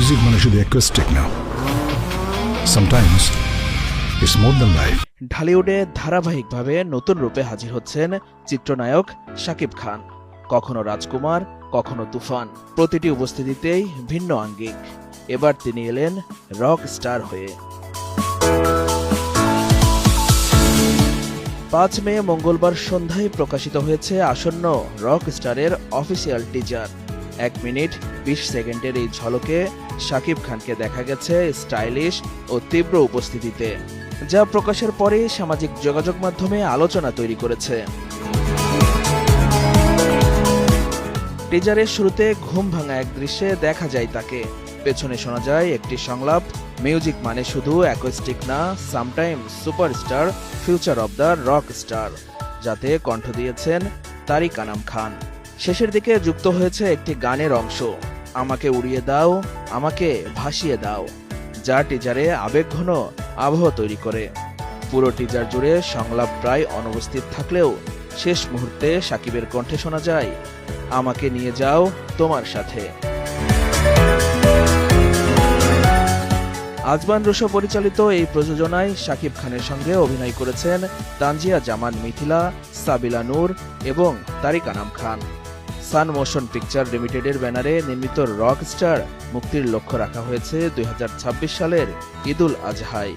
Music মানে শুধু acoustic না, sometimes it's more than life. ঢালিউডে ধারাবাহিকভাবে নতুন রূপে হাজির হচ্ছেন চিত্রনায়ক শাকিব খান। কখনো রাজকুমার, কখনো তুফান, প্রতিটি উপস্থিতিতেই ভিন্ন আঙ্গিক। এবার তিনি এলেন রক স্টার হয়ে। 5 মে মঙ্গলবার সন্ধ্যায় প্রকাশিত হয়েছে আসন্ন রক স্টারের অফিসিয়াল টিজার। 1 মিনিট 20 সেকেন্ডের এই ঝলকে শাকিব খানকে দেখা গেছে স্টাইলিশ ও তীব্র উপস্থিতিতে, যা প্রকাশের পরে সামাজিক যোগাযোগ মাধ্যমে আলোচনা তৈরি করেছে। টিজারের শুরুতে ঘুম ভাঙা এক দৃশ্যে দেখা যায় তাকে। পেছনে শোনা যায় একটি সংলাপ, মিউজিক মানে শুধু অ্যাকোস্টিক না, sometimes superstar, future of the rock star, যাতে কণ্ঠ দিয়েছেন তারিক আনাম খান। শেষের দিকে যুক্ত হয়েছে একটি গানের অংশ, আমাকে উড়িয়ে দাও, আমাকে ভাসিয়ে দাও, যা টিজারে আবেগঘন আবহ তৈরি করে। পুরো টিজার জুড়ে সংলাপ প্রায় অনুপস্থিত থাকলেও শেষ মুহূর্তে শাকিবের কণ্ঠে শোনা যায়, আমাকে নিয়ে যাও তোমার সাথে। আজমান রুশো পরিচালিত এই প্রযোজনায় শাকিব খানের সঙ্গে অভিনয় করেছেন তানজিয়া জামান মিথিলা, সাবিলা নূর এবং তারিক আনাম খান। সান মোশন পিকচার লিমিটেডের ব্যানারে নির্মিত রক স্টার মুক্তির লক্ষ্য রাখা হয়েছে 2026 সালের ঈদুল আজহায়।